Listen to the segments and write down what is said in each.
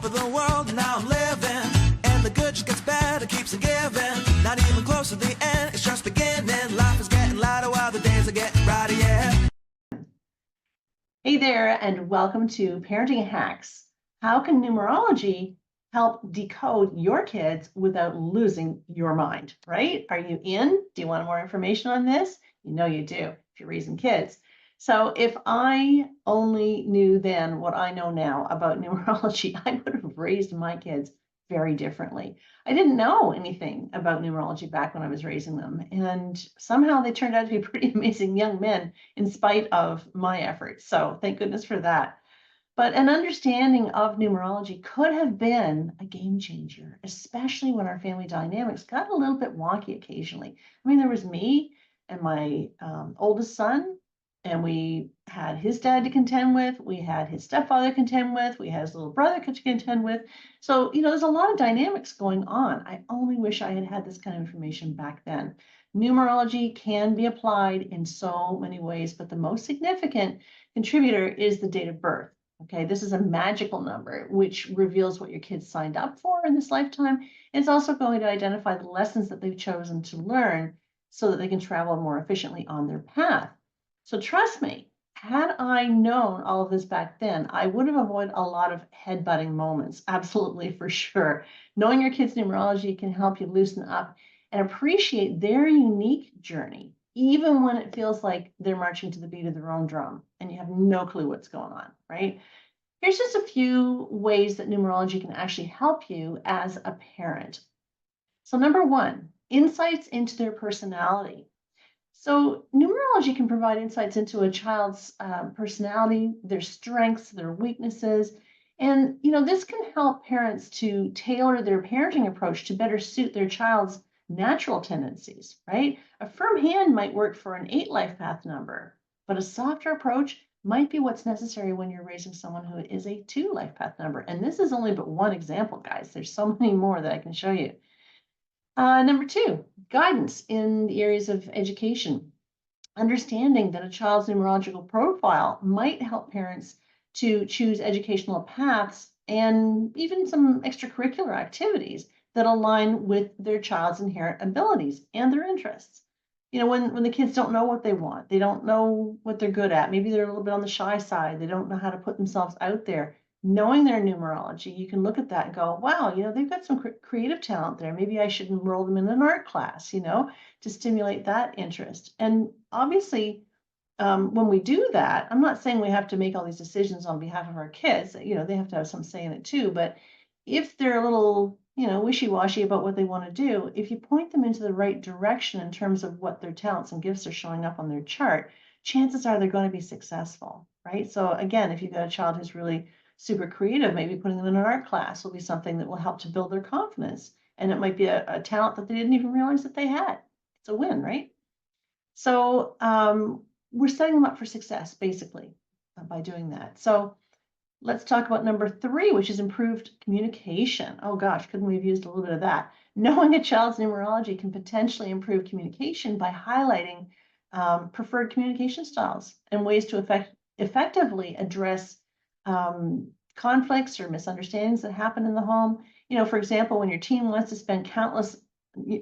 of the world, now I'm living. And the good just gets better, keeps on giving. Not even close to the end, it's just beginning. Life is getting lighter while the days are getting brighter, yeah. Hey there, and welcome to Parenting Hacks. How can numerology help decode your kids without losing your mind, right? Are you in? Do you want more information on this? You know you do if you're raising kids. So if I only knew then what I know now about numerology, I would have raised my kids very differently. I didn't know anything about numerology back when I was raising them, and somehow they turned out to be pretty amazing young men in spite of my efforts. So thank goodness for that. But an understanding of numerology could have been a game changer, especially when our family dynamics got a little bit wonky occasionally. I mean, there was me and my oldest son, and we had his dad to contend with, we had his stepfather to contend with, we had his little brother to contend with. So, there's a lot of dynamics going on. I only wish I had had this kind of information back then. Numerology can be applied in so many ways, but the most significant contributor is the date of birth. Okay, this is a magical number which reveals what your kids signed up for in this lifetime. It's also going to identify the lessons that they've chosen to learn so that they can travel more efficiently on their path. So trust me, had I known all of this back then, I would have avoided a lot of headbutting moments. Absolutely, for sure. Knowing your kids' numerology can help you loosen up and appreciate their unique journey, even when it feels like they're marching to the beat of their own drum and you have no clue what's going on, right? Here's just a few ways that numerology can actually help you as a parent. So number one, insights into their personality. So numerology can provide insights into a child's personality, their strengths, their weaknesses. And, this can help parents to tailor their parenting approach to better suit their child's natural tendencies, right? A firm hand might work for an 8 life path number, but a softer approach might be what's necessary when you're raising someone who is a 2 life path number. And this is only but one example, guys. There's so many more that I can show you. Number two, guidance in the areas of education. Understanding that a child's numerological profile might help parents to choose educational paths and even some extracurricular activities that align with their child's inherent abilities and their interests. When the kids don't know what they want, they don't know what they're good at, maybe they're a little bit on the shy side, they don't know how to put themselves out there. Knowing their numerology, you can look at that and go, wow, they've got some creative talent there. Maybe I should enroll them in an art class, to stimulate that interest. And obviously, when we do that, I'm not saying we have to make all these decisions on behalf of our kids. They have to have some say in it too. But if they're a little, wishy-washy about what they want to do, if you point them into the right direction in terms of what their talents and gifts are showing up on their chart, chances are they're going to be successful, right? So again, if you've got a child who's really super creative, maybe putting them in an art class will be something that will help to build their confidence. And it might be a talent that they didn't even realize that they had. It's a win, right? So we're setting them up for success, basically, by doing that. So let's talk about number 3, which is improved communication. Oh gosh, couldn't we have used a little bit of that? Knowing a child's numerology can potentially improve communication by highlighting preferred communication styles and ways to effectively address conflicts or misunderstandings that happen in the home. For example, when your teen wants to spend countless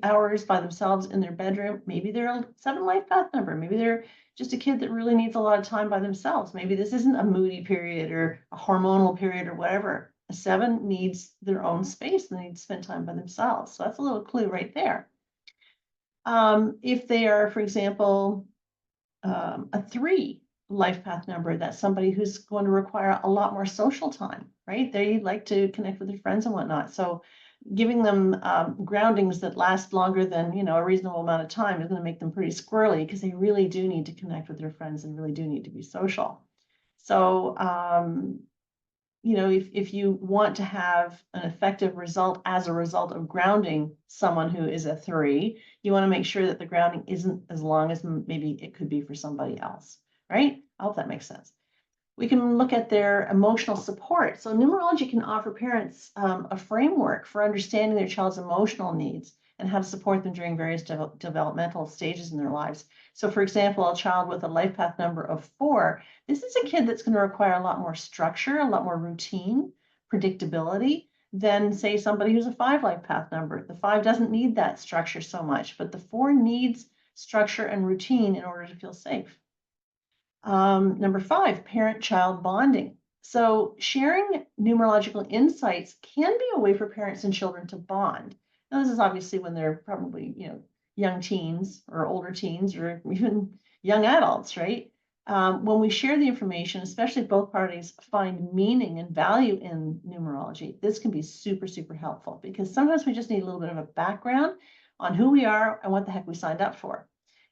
hours by themselves in their bedroom, maybe they're a 7 life path number. Maybe they're just a kid that really needs a lot of time by themselves. Maybe this isn't a moody period or a hormonal period or whatever. A 7 needs their own space. They need to spend time by themselves. So that's a little clue right there. If they are, for example, a 3 life path number, that's somebody who's going to require a lot more social time, right? They like to connect with their friends and whatnot. So giving them groundings that last longer than a reasonable amount of time is going to make them pretty squirrely, because they really do need to connect with their friends and really do need to be social. So if you want to have an effective result as a result of grounding someone who is a 3, you want to make sure that the grounding isn't as long as maybe it could be for somebody else, right? I hope that makes sense. We can look at their emotional support. So numerology can offer parents a framework for understanding their child's emotional needs and how to support them during various developmental stages in their lives. So for example, a child with a life path number of 4, this is a kid that's going to require a lot more structure, a lot more routine, predictability than, say, somebody who's a 5 life path number. The 5 doesn't need that structure so much, but the 4 needs structure and routine in order to feel safe. Number 5, parent-child bonding. So sharing numerological insights can be a way for parents and children to bond. Now, this is obviously when they're probably, young teens or older teens or even young adults, right? When we share the information, especially if both parties find meaning and value in numerology, this can be super, super helpful, because sometimes we just need a little bit of a background on who we are and what the heck we signed up for.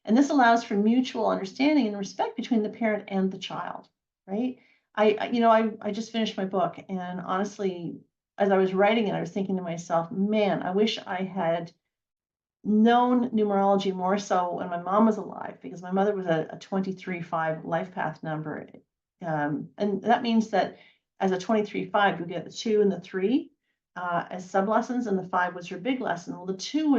And this allows for mutual understanding and respect between the parent and the child, right? I just finished my book, and honestly, as I was writing it, I was thinking to myself, man, I wish I had known numerology more so when my mom was alive, because my mother was a 23-5 life path number. And that means that as a 23-5, you get the 2 and the 3 as sub lessons, and the 5 was her big lesson. Well, the 2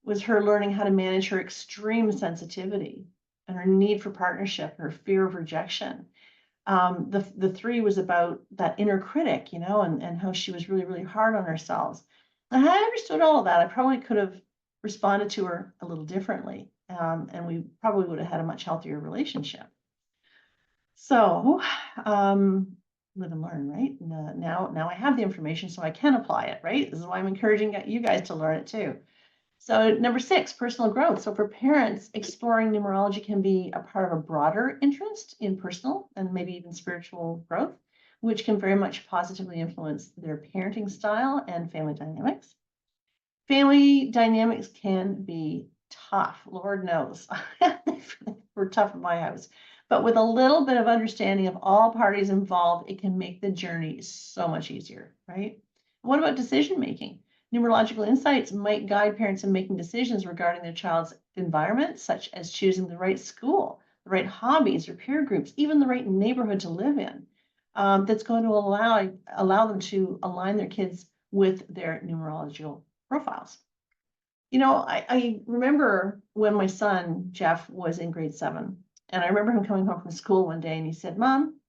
was her learning how to manage her extreme sensitivity and her need for partnership, her fear of rejection. The 3 was about that inner critic, and how she was really, really hard on herself. And I understood all of that. I probably could have responded to her a little differently, and we probably would have had a much healthier relationship. So, live and learn, right? Now I have the information, so I can apply it, right? This is why I'm encouraging you guys to learn it too. So number 6, personal growth. So for parents, exploring numerology can be a part of a broader interest in personal and maybe even spiritual growth, which can very much positively influence their parenting style and family dynamics. Family dynamics can be tough, Lord knows. We're tough in my house. But with a little bit of understanding of all parties involved, it can make the journey so much easier, right? What about decision making? Numerological insights might guide parents in making decisions regarding their child's environment, such as choosing the right school, the right hobbies or peer groups, even the right neighborhood to live in. That's going to allow them to align their kids with their numerological profiles. I remember when my son, Jeff, was in grade 7, and I remember him coming home from school one day and he said, "Mom,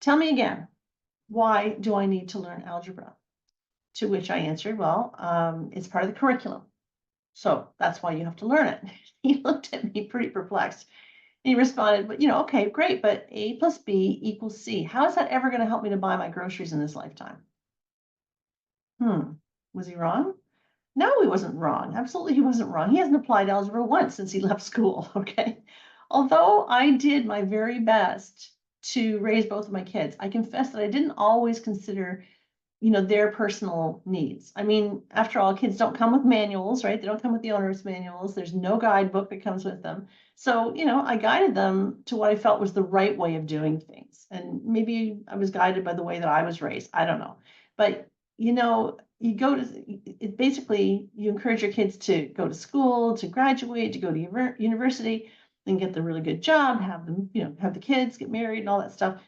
tell me again, why do I need to learn algebra?" To which I answered, "Well, it's part of the curriculum. So that's why you have to learn it." He looked at me pretty perplexed. He responded, "But, okay, great, but A plus B equals C. How is that ever going to help me to buy my groceries in this lifetime?" Was he wrong? No, he wasn't wrong. Absolutely, he wasn't wrong. He hasn't applied algebra once since he left school, okay? Although I did my very best to raise both of my kids, I confess that I didn't always consider, their personal needs. I mean, after all, kids don't come with manuals, right? They don't come with the owner's manuals. There's no guidebook that comes with them. So, I guided them to what I felt was the right way of doing things. And maybe I was guided by the way that I was raised. I don't know. But, you go to, it basically, you encourage your kids to go to school, to graduate, to go to university, then get the really good job, have them, have the kids, get married and all that stuff.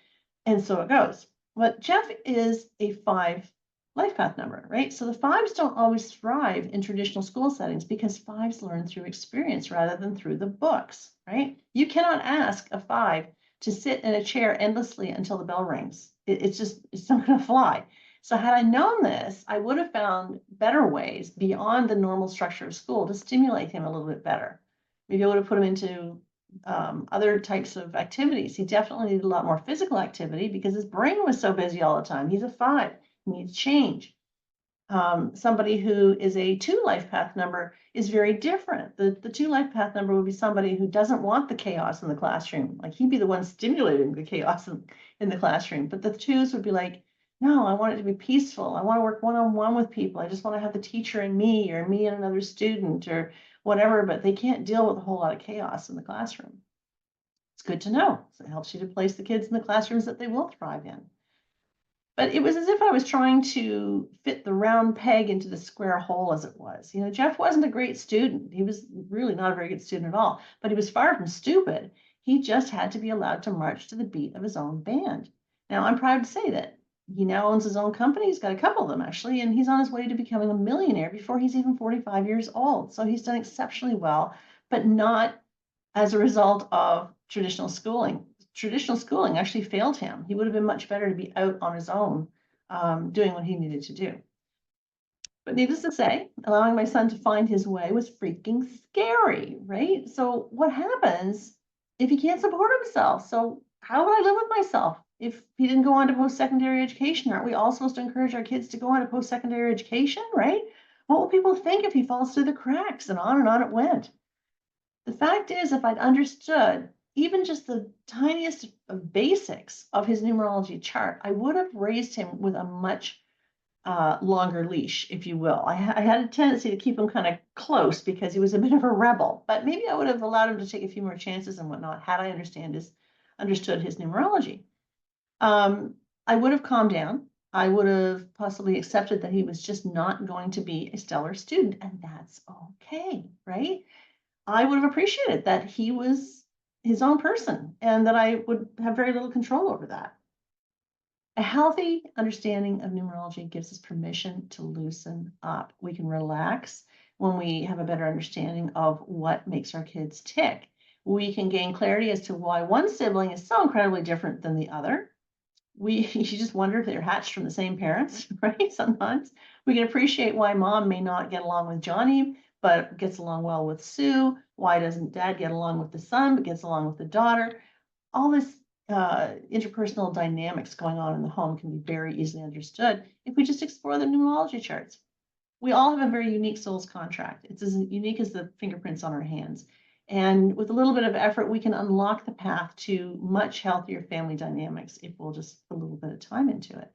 And so it goes. But Jeff is a 5 life path number, right? So the 5s don't always thrive in traditional school settings because 5s learn through experience rather than through the books, right? You cannot ask a 5 to sit in a chair endlessly until the bell rings. It's not going to fly. So had I known this, I would have found better ways beyond the normal structure of school to stimulate him a little bit better. Maybe I would have put him into other types of activities. He definitely needed a lot more physical activity because his brain was so busy all the time. He's a 5, he needs change. Somebody who is a 2 life path number is very different. The 2 life path number would be somebody who doesn't want the chaos in the classroom. Like, he'd be the one stimulating the chaos in the classroom. But the 2s would be like, "No, I want it to be peaceful. I want to work one-on-one with people. I just want to have the teacher and me, or me and another student, or whatever," but they can't deal with a whole lot of chaos in the classroom. It's good to know. So it helps you to place the kids in the classrooms that they will thrive in. But it was as if I was trying to fit the round peg into the square hole, as it was. Jeff wasn't a great student. He was really not a very good student at all, but he was far from stupid. He just had to be allowed to march to the beat of his own band. Now, I'm proud to say that he now owns his own company. He's got a couple of them, actually, and he's on his way to becoming a millionaire before he's even 45 years old. So he's done exceptionally well, but not as a result of traditional schooling. Traditional schooling actually failed him. He would have been much better to be out on his own doing what he needed to do. But needless to say, allowing my son to find his way was freaking scary, right? So what happens if he can't support himself? So how would I live with myself if he didn't go on to post-secondary education? Aren't we all supposed to encourage our kids to go on to post-secondary education, right? What will people think if he falls through the cracks? And on it went. The fact is, if I'd understood even just the tiniest of basics of his numerology chart, I would have raised him with a much longer leash, if you will. I had a tendency to keep him kind of close because he was a bit of a rebel, but maybe I would have allowed him to take a few more chances and whatnot had I understood his numerology. I would have calmed down. I would have possibly accepted that he was just not going to be a stellar student, and that's okay, right? I would have appreciated that he was his own person and that I would have very little control over that. A healthy understanding of numerology gives us permission to loosen up. We can relax when we have a better understanding of what makes our kids tick. We can gain clarity as to why one sibling is so incredibly different than the other. You just wonder if they're hatched from the same parents, right? Sometimes we can appreciate why mom may not get along with Johnny, but gets along well with Sue. Why doesn't dad get along with the son, but gets along with the daughter? All this interpersonal dynamics going on in the home can be very easily understood if we just explore the numerology charts. We all have a very unique soul's contract. It's as unique as the fingerprints on our hands. And with a little bit of effort, we can unlock the path to much healthier family dynamics if we'll just put a little bit of time into it.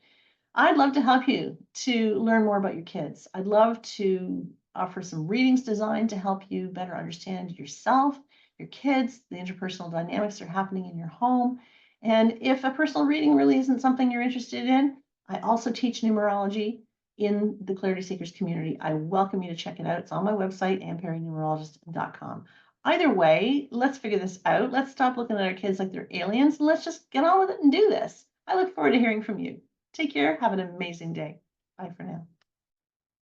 I'd love to help you to learn more about your kids. I'd love to offer some readings designed to help you better understand yourself, your kids, the interpersonal dynamics that are happening in your home. And if a personal reading really isn't something you're interested in, I also teach numerology in the Clarity Seekers community. I welcome you to check it out. It's on my website, AnnPerryNumerologist.com. Either way, let's figure this out. Let's stop looking at our kids like they're aliens and let's just get on with it and do this. I look forward to hearing from you. Take care. Have an amazing day. Bye for now.